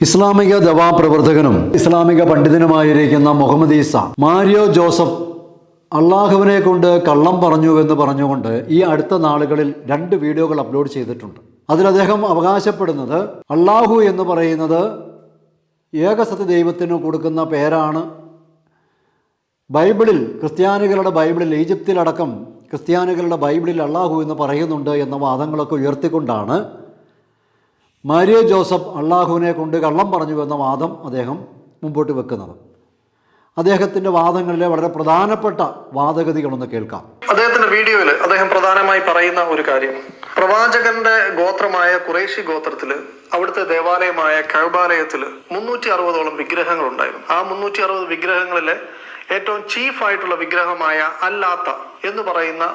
ഇസ്ലാമിക ദവാപ്രവർത്തകനും ഇസ്ലാമിക പണ്ഡിതനുമായിരിക്കുന്ന Muhammad Isa Mario Joseph അള്ളാഹുവിനെ കൊണ്ട് കള്ളം പറഞ്ഞു എന്ന് പറഞ്ഞുകൊണ്ട് ഈ അടുത്ത നാളുകളിൽ 2 വീഡിയോകൾ അപ്ലോഡ് ചെയ്തിട്ടുണ്ട്. അതിൽ അദ്ദേഹം അവകാശപ്പെടുന്നത് അള്ളാഹു എന്ന് പറയുന്നത് ഏകസത്യ ദൈവത്തിന് കൊടുക്കുന്ന പേരാണ്. ബൈബിളിൽ ക്രിസ്ത്യാനികളുടെ ബൈബിളിൽ ഈജിപ്തിലടക്കം ക്രിസ്ത്യാനികളുടെ ബൈബിളിൽ അള്ളാഹു എന്ന് പറയുന്നുണ്ട് എന്ന വാദങ്ങളൊക്കെ ഉയർത്തിക്കൊണ്ടാണ് മാരിയോ ജോസഫ് അള്ളാഹുവിനെ കൊണ്ട് കള്ളം പറഞ്ഞു എന്ന വാദം അദ്ദേഹം മുമ്പോട്ട് വെക്കുന്നത്. അദ്ദേഹത്തിൻ്റെ വാദങ്ങളിലെ വളരെ പ്രധാനപ്പെട്ട വാദഗതികളൊന്ന് കേൾക്കാം. അദ്ദേഹത്തിന്റെ വീഡിയോയിൽ അദ്ദേഹം പ്രധാനമായി പറയുന്ന ഒരു കാര്യം, പ്രവാചകന്റെ ഗോത്രമായ ഖുറൈശി ഗോത്രത്തില് അവിടുത്തെ ദേവാലയമായ കഅബാലയത്തില് 360ഓളം വിഗ്രഹങ്ങൾ ഉണ്ടായിരുന്നു. ആ 360 വിഗ്രഹങ്ങളിലെ ഏറ്റവും ചീഫ് ആയിട്ടുള്ള വിഗ്രഹമായ അല്ലാത്ത എന്ന് പറയുന്ന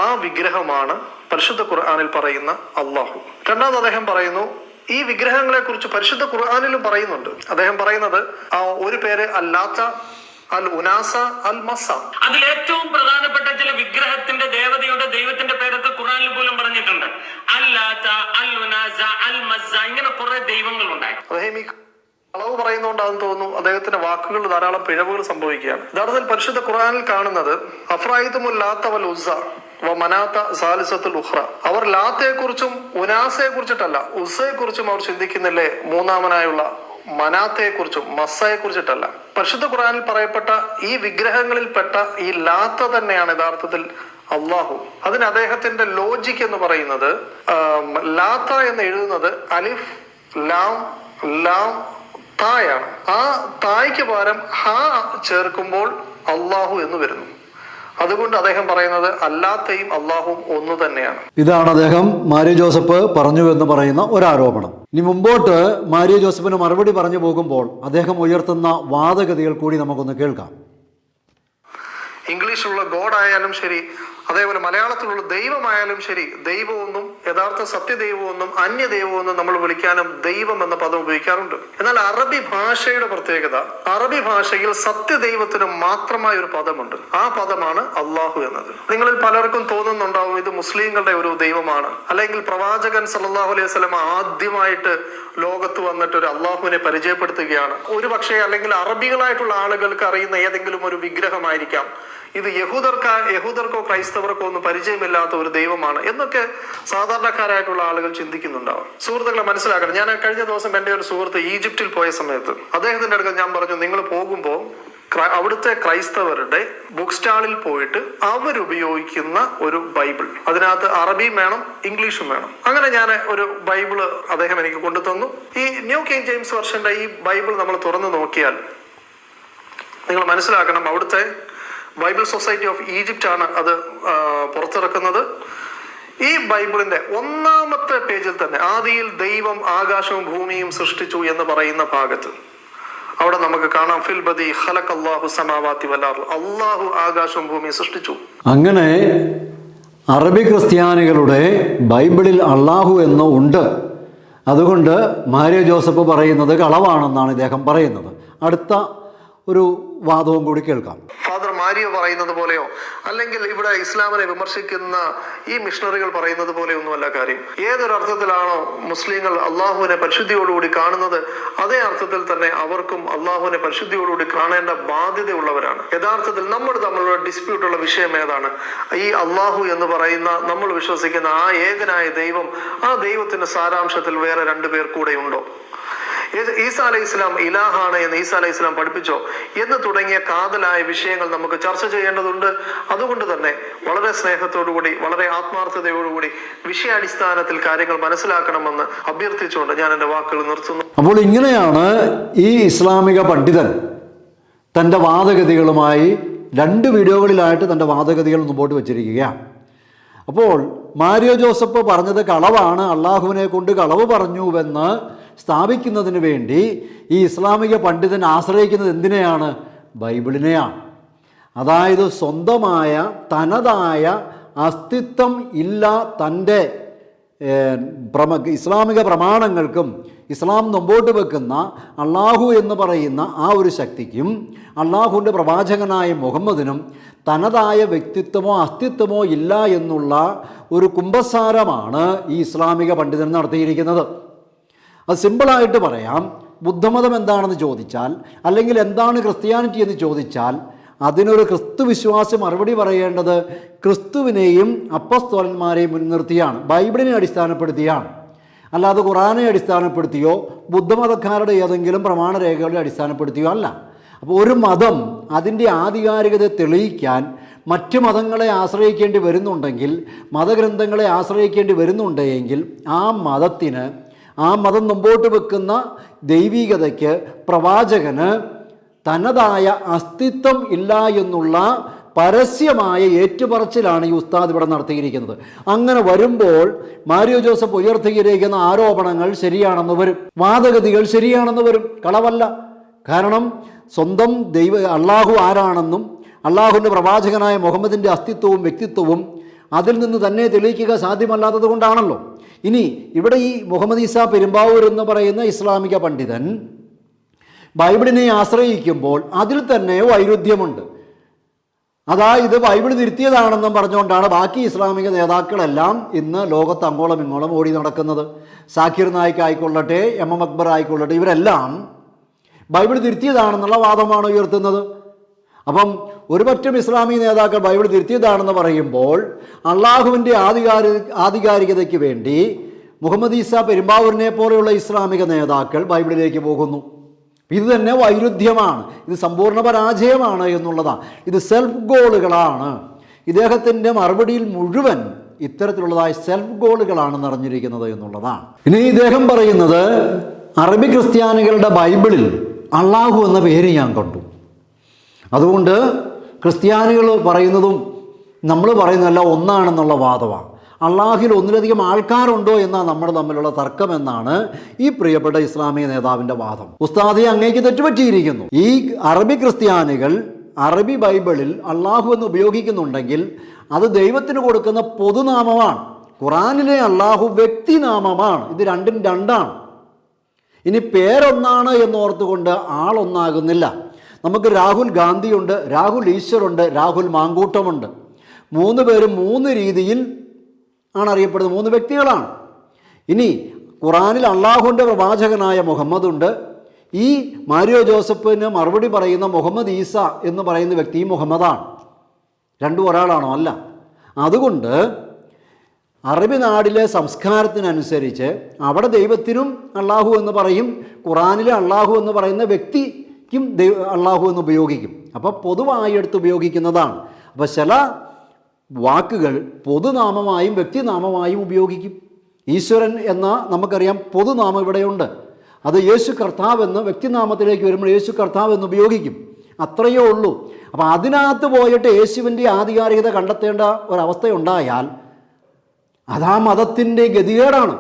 ആ വിഗ്രഹമാണ് പരിശുദ്ധ ഖുർആനിൽ പറയുന്ന അള്ളാഹു. രണ്ടാമത് അദ്ദേഹം പറയുന്നു, ഈ വിഗ്രഹങ്ങളെ കുറിച്ച് പരിശുദ്ധ ഖുർആനിലും പറയുന്നുണ്ട്. അദ്ദേഹം പറയുന്നത് ഒരു പേര് അല്ലാത്ത, അൽ ഉനാസ, അൽ മസ. അതിൽ ഏറ്റവും പ്രധാനപ്പെട്ട ചില വിഗ്രഹത്തിന്റെ ദൈവത്തിന്റെ പേരൊക്കെ ഖുർആനിൽ പോലും പറഞ്ഞിട്ടുണ്ട്. അല്ലാത്ത, അൽ ഉനാസ, അൽ മസ, ഇങ്ങനെ കുറെ ദൈവങ്ങൾ ഉണ്ടായി. അദ്ദേഹം ഈ അളവ് പറയുന്നതുകൊണ്ടാണെന്ന് തോന്നുന്നു അദ്ദേഹത്തിന്റെ വാക്കുകളിൽ ധാരാളം പിഴവുകൾ സംഭവിക്കുകയാണ്. യഥാർത്ഥത്തിൽ പരിശുദ്ധ ഖുർആനിൽ കാണുന്നത് അഫ്രായിതുമുൽ ലാത്ത വൽ ഉസ്സ വ മനാത്ത സാലിസത്തുൽ ഉഖ്റ. അവർ ലാത്തയെ കുറിച്ചും ഉനാസയെ കുറിച്ചിട്ടല്ല, ഉസ്സയെ കുറിച്ചും അവർ ചിന്തിക്കുന്നില്ലേ, മൂന്നാമനായുള്ള മനാത്തയെ കുറിച്ചും മസ്സയെ കുറിച്ചിട്ടല്ല. പരിശുദ്ധ ഖുർആനിൽ പറയപ്പെട്ട ഈ വിഗ്രഹങ്ങളിൽപ്പെട്ട ഈ ലാത്ത തന്നെയാണ് യഥാർത്ഥത്തിൽ അള്ളാഹു. അതിന് അദ്ദേഹത്തിന്റെ ലോജിക് എന്ന് പറയുന്നത്, ലാത്ത എന്ന് എഴുതുന്നത് അലിഫ് ലാം ലാം തായാണ്. ആ തായ്ക്ക് പകരം ഹ ചേർക്കുമ്പോൾ അള്ളാഹു എന്ന് വരുന്നു. അതുകൊണ്ട് അദ്ദേഹം പറയുന്നത് അല്ലാത്തയും അള്ളാഹുവും ഒന്നു തന്നെയാണ്. ഇതാണ് അദ്ദേഹം മാരിയോ ജോസഫ് പറഞ്ഞു എന്ന് പറയുന്ന ഒരാരോപണം. ഇനി മുമ്പോട്ട് മാരിയോ ജോസഫിന് മറുപടി പറഞ്ഞു പോകുമ്പോൾ അദ്ദേഹം ഉയർത്തുന്ന വാദഗതികൾ കൂടി നമുക്കൊന്ന് കേൾക്കാം. ഇംഗ്ലീഷിലുള്ള ഗോഡ് ആയാലും ശരി, അതേപോലെ മലയാളത്തിലുള്ള ദൈവമായാലും ശരി, ദൈവമൊന്നും യഥാർത്ഥ സത്യദൈവമൊന്നും അന്യദൈവമൊന്നും നമ്മൾ വിളിക്കാനും ദൈവം എന്ന പദം ഉപയോഗിക്കാറുണ്ട്. എന്നാൽ അറബി ഭാഷയുടെ പ്രത്യേകത, അറബി ഭാഷയിൽ സത്യദൈവത്തിന് മാത്രമായ ഒരു പദമുണ്ട്. ആ പദമാണ് അള്ളാഹു എന്നത്. നിങ്ങളിൽ പലർക്കും തോന്നുന്നുണ്ടാവും ഇത് മുസ്ലിങ്ങളുടെ ഒരു ദൈവമാണ്, അല്ലെങ്കിൽ പ്രവാചകൻ സല്ലല്ലാഹു അലൈഹി വസല്ലം ആദ്യമായിട്ട് ലോകത്ത് വന്നിട്ട് ഒരു അള്ളാഹുവിനെ പരിചയപ്പെടുത്തുകയാണ്. ഒരു പക്ഷേ അല്ലെങ്കിൽ അറബികളായിട്ടുള്ള ആളുകൾക്ക് അറിയുന്ന ഏതെങ്കിലും ഒരു വിഗ്രഹമായിരിക്കാം ഇത്. യഹൂദർക്കോ ക്രൈസ്തവർക്കോ ഒന്നും പരിചയമില്ലാത്ത ഒരു ദൈവമാണ് എന്നൊക്കെ സാധാരണക്കാരായിട്ടുള്ള ആളുകൾ ചിന്തിക്കുന്നുണ്ടാവും. സുഹൃത്തുക്കളെ മനസ്സിലാക്കണം, ഞാൻ കഴിഞ്ഞ ദിവസം എൻ്റെ ഒരു സുഹൃത്ത് ഈജിപ്തിൽ പോയ സമയത്ത് അദ്ദേഹത്തിന്റെ അടുക്കൽ ഞാൻ പറഞ്ഞു, നിങ്ങൾ പോകുമ്പോൾ അവിടുത്തെ ക്രൈസ്തവരുടെ ബുക്ക് സ്റ്റാളിൽ പോയിട്ട് അവരുപയോഗിക്കുന്ന ഒരു ബൈബിൾ, അതിനകത്ത് അറബിയും വേണം ഇംഗ്ലീഷും വേണം. അങ്ങനെ ഞാൻ ഒരു ബൈബിള് അദ്ദേഹം എനിക്ക് കൊണ്ടു തന്നു. ഈ ന്യൂ കിങ് ജെയിംസ് വെർഷന്റെ ഈ ബൈബിൾ നമ്മൾ തുറന്നു നോക്കിയാൽ നിങ്ങൾ മനസ്സിലാക്കണം, അവിടുത്തെ ബൈബിൾ സൊസൈറ്റി ഓഫ് ഈജിപ്റ്റ് ആണ് അത് പുറത്തിറക്കുന്നത്. ഈ ബൈബിളിന്റെ 1ാമത്തെ പേജിൽ തന്നെ ആദിയിൽ ദൈവം ആകാശവും ഭൂമിയും സൃഷ്ടിച്ചു എന്ന് പറയുന്ന ഭാഗത്ത് അവിടെ നമുക്ക് കാണാം, ഫിൽ ബദി ഖലഖല്ലാഹു സമാവാതി വൽ അർള്, അല്ലാഹു ആകാശവും ഭൂമിയും സൃഷ്ടിച്ചു. അങ്ങനെ അറബി ക്രിസ്ത്യാനികളുടെ ബൈബിളിൽ അള്ളാഹു എന്ന് ഉണ്ട്. അതുകൊണ്ട് മാരിയോ ജോസഫ് പറയുന്നത് കളവാണെന്നാണ് ഇദ്ദേഹം പറയുന്നത്. അടുത്ത ഒരു വാദവും കൂടി കേൾക്കാം. ഫാദർ മാരിയോ പറയുന്നത് പോലെയോ അല്ലെങ്കിൽ ഇവിടെ ഇസ്ലാമിനെ വിമർശിക്കുന്ന ഈ മിഷണറികൾ പറയുന്നത് പോലെയൊന്നുമല്ല കാര്യം. ഏതൊരു അർത്ഥത്തിലാണോ മുസ്ലിങ്ങൾ അള്ളാഹുവിനെ പരിശുദ്ധിയോടുകൂടി കാണുന്നത്, അതേ അർത്ഥത്തിൽ തന്നെ അവർക്കും അള്ളാഹുവിനെ പരിശുദ്ധിയോടുകൂടി കാണേണ്ട ബാധ്യതയുള്ളവരാണ്. യഥാർത്ഥത്തിൽ നമ്മൾ തമ്മിലുള്ള ഡിസ്പ്യൂട്ടുള്ള വിഷയം ഏതാണ്? ഈ അള്ളാഹു എന്ന് പറയുന്ന നമ്മൾ വിശ്വസിക്കുന്ന ആ ഏകനായ ദൈവം, ആ ദൈവത്തിന്റെ സാരാംശത്തിൽ വേറെ 2 പേർ കൂടെ ഉണ്ടോ? ഈസാ അലൈഹി ഇസ്ലാം ഇലാഹാണ് എന്ന് ഈസാ അലൈഹി ഇസ്ലാം പഠിപ്പിച്ചോ എന്ന് തുടങ്ങിയ കാതലായ വിഷയങ്ങൾ നമുക്ക് ചർച്ച ചെയ്യേണ്ടതുണ്ട്. അതുകൊണ്ട് തന്നെ വളരെ സ്നേഹത്തോടുകൂടി വളരെ ആത്മാർത്ഥതയോടുകൂടി വിഷയാടിസ്ഥാനത്തിൽ കാര്യങ്ങൾ മനസ്സിലാക്കണമെന്ന് അഭ്യർത്ഥിച്ചുകൊണ്ട് ഞാൻ എൻ്റെ വാക്കുകൾ നിർത്തുന്നു. അപ്പോൾ ഇങ്ങനെയാണ് ഈ ഇസ്ലാമിക പണ്ഡിതൻ തൻ്റെ വാദഗതികളുമായി 2 വീഡിയോകളിലായിട്ട് തൻ്റെ വാദഗതികൾ മുമ്പോട്ട് വച്ചിരിക്കുകയാണ്. അപ്പോൾ മാരിയോ ജോസഫ് പറഞ്ഞത് കളവാണ്, അള്ളാഹുവിനെ കൊണ്ട് കളവ് പറഞ്ഞുവെന്ന് സ്ഥാപിക്കുന്നതിന് വേണ്ടി ഈ ഇസ്ലാമിക പണ്ഡിതൻ ആശ്രയിക്കുന്നത് എന്തിനെയാണ്? ബൈബിളിനെയാണ്. അതായത് സ്വന്തമായ തനതായ അസ്തിത്വം ഇല്ല തൻ്റെ ഇസ്ലാമിക പ്രമാണങ്ങൾക്കും ഇസ്ലാം മുമ്പോട്ട് വെക്കുന്ന അള്ളാഹു എന്ന് പറയുന്ന ആ ഒരു ശക്തിക്കും അള്ളാഹുവിൻ്റെ പ്രവാചകനായ മുഹമ്മദിനും തനതായ വ്യക്തിത്വമോ അസ്തിത്വമോ ഇല്ല എന്നുള്ള ഒരു കുമ്പസാരമാണ് ഈ ഇസ്ലാമിക പണ്ഡിതൻ നടത്തിയിരിക്കുന്നത്. അത് സിമ്പിളായിട്ട് പറയാം, ബുദ്ധമതം എന്താണെന്ന് ചോദിച്ചാൽ, അല്ലെങ്കിൽ എന്താണ് ക്രിസ്ത്യാനിറ്റി എന്ന് ചോദിച്ചാൽ, അതിനൊരു ക്രിസ്തു വിശ്വാസി മറുപടി പറയേണ്ടത് ക്രിസ്തുവിനെയും അപ്പസ്തോലന്മാരെയും മുൻനിർത്തിയാണ്, ബൈബിളിനെ അടിസ്ഥാനപ്പെടുത്തിയാണ്. അല്ലാതെ ഖുറാനെ അടിസ്ഥാനപ്പെടുത്തിയോ ബുദ്ധമതക്കാരുടെ ഏതെങ്കിലും പ്രമാണരേഖകളെ അടിസ്ഥാനപ്പെടുത്തിയോ അല്ല. അപ്പോൾ ഒരു മതം അതിൻ്റെ ആധികാരികത തെളിയിക്കാൻ മറ്റ് മതങ്ങളെ ആശ്രയിക്കേണ്ടി വരുന്നുണ്ടെങ്കിൽ, മതഗ്രന്ഥങ്ങളെ ആശ്രയിക്കേണ്ടി വരുന്നുണ്ടെങ്കിൽ ആ മതം മുമ്പോട്ട് വെക്കുന്ന ദൈവികതയ്ക്ക് പ്രവാചകന് തനതായ അസ്തിത്വം ഇല്ല എന്നുള്ള പരസ്യമായ ഏറ്റുപറച്ചിലാണ് ഈ ഉസ്താദ് ഇവിടെ നടത്തിയിരിക്കുന്നത്. അങ്ങനെ വരുമ്പോൾ മാരിയോ ജോസഫ് ഉയർത്തിയിരിക്കുന്ന ആരോപണങ്ങൾ ശരിയാണെന്ന് വരും, വാദഗതികൾ ശരിയാണെന്ന് വരും, കളവല്ല. കാരണം സ്വന്തം അള്ളാഹു ആരാണെന്നും അള്ളാഹുവിൻ്റെ പ്രവാചകനായ മുഹമ്മദിൻ്റെ അസ്തിത്വവും വ്യക്തിത്വവും അതിൽ നിന്ന് തന്നെ തെളിയിക്കുക സാധ്യമല്ലാത്തത് കൊണ്ടാണല്ലോ. ഇനി ഇവിടെ ഈ മുഹമ്മദ് ഈസ പെരുമ്പാവൂർ എന്ന് പറയുന്ന ഇസ്ലാമിക പണ്ഡിതൻ ബൈബിളിനെ ആശ്രയിക്കുമ്പോൾ അതിൽ തന്നെ വൈരുദ്ധ്യമുണ്ട്. അതായത് ബൈബിൾ തിരുത്തിയതാണെന്നും പറഞ്ഞുകൊണ്ടാണ് ബാക്കി ഇസ്ലാമിക നേതാക്കളെല്ലാം ഇന്ന് ലോകത്ത് അങ്ങോളം ഇങ്ങോളം ഓടി നടക്കുന്നത്. സാക്കിർ നായിക് ആയിക്കൊള്ളട്ടെ, എം അക്ബർ ആയിക്കൊള്ളട്ടെ, ഇവരെല്ലാം ബൈബിൾ തിരുത്തിയതാണെന്നുള്ള വാദമാണ് ഉയർത്തുന്നത്. അപ്പം ഒരുപറ്റം ഇസ്ലാമിക നേതാക്കൾ ബൈബിൾ തിരുത്തിയതാണെന്ന് പറയുമ്പോൾ അള്ളാഹുവിൻ്റെ ആധികാരികതയ്ക്ക് വേണ്ടി മുഹമ്മദ് ഈസ പെരുമ്പാവൂരിനെ പോലെയുള്ള ഇസ്ലാമിക നേതാക്കൾ ബൈബിളിലേക്ക് പോകുന്നു. ഇത് തന്നെ വൈരുദ്ധ്യമാണ്, ഇത് സമ്പൂർണ്ണ പരാജയമാണ് എന്നുള്ളതാണ്. ഇത് സെൽഫ് ഗോളുകളാണ്. ഇദ്ദേഹത്തിൻ്റെ മറുപടിയിൽ മുഴുവൻ ഇത്തരത്തിലുള്ളതായ സെൽഫ് ഗോളുകളാണ് നിറഞ്ഞിരിക്കുന്നത് എന്നുള്ളതാണ്. ഇനി ഇദ്ദേഹം പറയുന്നത് അറബി ക്രിസ്ത്യാനികളുടെ ബൈബിളിൽ അള്ളാഹു എന്ന പേര് ഞാൻ കണ്ടു, അതുകൊണ്ട് ക്രിസ്ത്യാനികൾ പറയുന്നതും നമ്മൾ പറയുന്നതെല്ലാം ഒന്നാണെന്നുള്ള വാദമാണ്. അള്ളാഹിൽ ഒന്നിലധികം ആൾക്കാരുണ്ടോ എന്നാണ് നമ്മൾ തമ്മിലുള്ള തർക്കമെന്നാണ് ഈ പ്രിയപ്പെട്ട ഇസ്ലാമിക നേതാവിൻ്റെ വാദം. ഉസ്താദെ അങ്ങേക്ക് തെറ്റുപറ്റിയിരിക്കുന്നു. ഈ അറബി ക്രിസ്ത്യാനികൾ അറബി ബൈബിളിൽ അള്ളാഹു എന്ന് ഉപയോഗിക്കുന്നുണ്ടെങ്കിൽ അത് ദൈവത്തിന് കൊടുക്കുന്ന പൊതുനാമമാണ്. ഖുറാനിലെ അള്ളാഹു വ്യക്തിനാമമാണ്. ഇത് രണ്ടും രണ്ടാണ്. ഇനി പേരൊന്നാണ് എന്നോർത്തുകൊണ്ട് ആളൊന്നാകുന്നില്ല. നമുക്ക് രാഹുൽ ഗാന്ധിയുണ്ട്, രാഹുൽ ഈശ്വറുണ്ട്, രാഹുൽ മാങ്കൂട്ടമുണ്ട്. 3 പേരും 3 രീതിയിൽ ആണ് അറിയപ്പെടുന്നത്, 3 വ്യക്തികളാണ്. ഇനി ഖുറാനിൽ അള്ളാഹുവിൻ്റെ പ്രവാചകനായ മുഹമ്മദുണ്ട്. ഈ മാരിയോ ജോസഫിന് മറുപടി പറയുന്ന മുഹമ്മദ് ഈസ എന്ന് പറയുന്ന വ്യക്തി മുഹമ്മദാണ്. രണ്ടും ഒരാളാണോ? അല്ല. അതുകൊണ്ട് അറബി നാടിലെ സംസ്കാരത്തിനനുസരിച്ച് അവിടെ ദൈവത്തിനും അള്ളാഹു എന്ന് പറയും, ഖുറാനിലെ അള്ളാഹു എന്ന് പറയുന്ന വ്യക്തിക്കും അള്ളാഹു എന്ന് ഉപയോഗിക്കും. അപ്പോൾ പൊതുവായി എടുത്ത് ഉപയോഗിക്കുന്നതാണ്. അപ്പോൾ ചില വാക്കുകൾ പൊതുനാമമായും വ്യക്തിനാമമായും ഉപയോഗിക്കും. ഈശ്വരൻ എന്ന നമുക്കറിയാം പൊതുനാമം ഇവിടെയുണ്ട്. അത് യേശു കർത്താവ് എന്ന് വ്യക്തിനാമത്തിലേക്ക് വരുമ്പോൾ യേശു കർത്താവ് എന്ന് ഉപയോഗിക്കും. അത്രയേ ഉള്ളൂ. അപ്പോൾ അതിനകത്ത് പോയിട്ട് യേശുവിൻ്റെ ആധികാരികത കണ്ടെത്തേണ്ട ഒരവസ്ഥയുണ്ടായാൽ അതാ മതത്തിൻ്റെ ഗതികേടാണ്.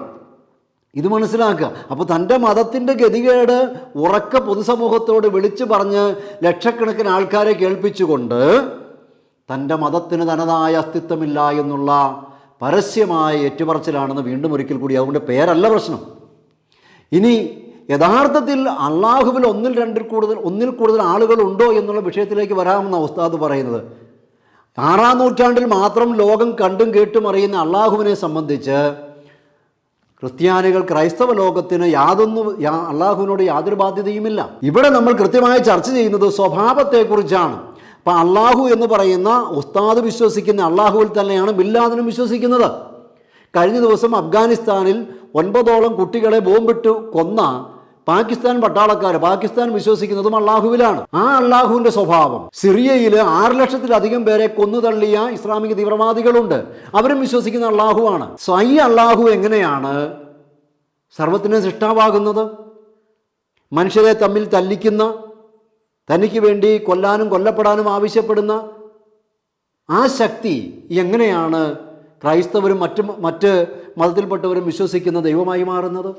ഇത് മനസ്സിലാക്കുക. അപ്പോൾ തൻ്റെ മതത്തിൻ്റെ ഗതികേട് ഉറക്ക പൊതുസമൂഹത്തോട് വിളിച്ചു പറഞ്ഞ് ലക്ഷക്കണക്കിന് ആൾക്കാരെ കേൾപ്പിച്ചുകൊണ്ട് തൻ്റെ മതത്തിന് തനതായ അസ്തിത്വമില്ല എന്നുള്ള പരസ്യമായ ഏറ്റുപറച്ചിലാണെന്ന് വീണ്ടും ഒരിക്കൽ കൂടി. അതുകൊണ്ട് പേരല്ല പ്രശ്നം. ഇനി യഥാർത്ഥത്തിൽ അള്ളാഹുവിൽ ഒന്നിൽ കൂടുതൽ ആളുകളുണ്ടോ എന്നുള്ള വിഷയത്തിലേക്ക് വരാമെന്ന ഉസ്താദ് പറയുന്നത്. 6-ാം നൂറ്റാണ്ടിൽ മാത്രം ലോകം കണ്ടും കേട്ടും അറിയുന്ന അള്ളാഹുവിനെ സംബന്ധിച്ച് ക്രിസ്ത്യാനികൾ ക്രൈസ്തവ ലോകത്തിന് അള്ളാഹുവിനോട് യാതൊരു ബാധ്യതയുമില്ല. ഇവിടെ നമ്മൾ കൃത്യമായി ചർച്ച ചെയ്യുന്നത് സ്വഭാവത്തെക്കുറിച്ചാണ്. അപ്പം അള്ളാഹു എന്ന് പറയുന്ന ഉസ്താദ് വിശ്വസിക്കുന്ന അള്ളാഹുവിൽ തന്നെയാണ് ബില്ലാദിനും വിശ്വസിക്കുന്നത്. കഴിഞ്ഞ ദിവസം അഫ്ഗാനിസ്ഥാനിൽ 9ഓളം കുട്ടികളെ ബോംബിട്ട് കൊന്ന പാകിസ്ഥാൻ പട്ടാളക്കാർ പാകിസ്ഥാൻ വിശ്വസിക്കുന്നതും അള്ളാഹുവിലാണ്. ആ അള്ളാഹുവിൻ്റെ സ്വഭാവം സിറിയയിൽ 6 ലക്ഷത്തിലധികം പേരെ കൊന്നു തള്ളിയ ഇസ്ലാമിക തീവ്രവാദികളുണ്ട്. അവരും വിശ്വസിക്കുന്ന അള്ളാഹുവാണ്. ഈ അള്ളാഹു എങ്ങനെയാണ് സർവ്വത്തിനും സൃഷ്ടാവാകുന്നത്? മനുഷ്യരെ തമ്മിൽ തല്ലിക്കുന്ന, തനിക്ക് വേണ്ടി കൊല്ലാനും കൊല്ലപ്പെടാനും ആവശ്യപ്പെടുന്ന ആ ശക്തി എങ്ങനെയാണ് ക്രൈസ്തവരും മറ്റ് മതത്തിൽപ്പെട്ടവരും വിശ്വസിക്കുന്ന ദൈവമായി മാറുന്നത്?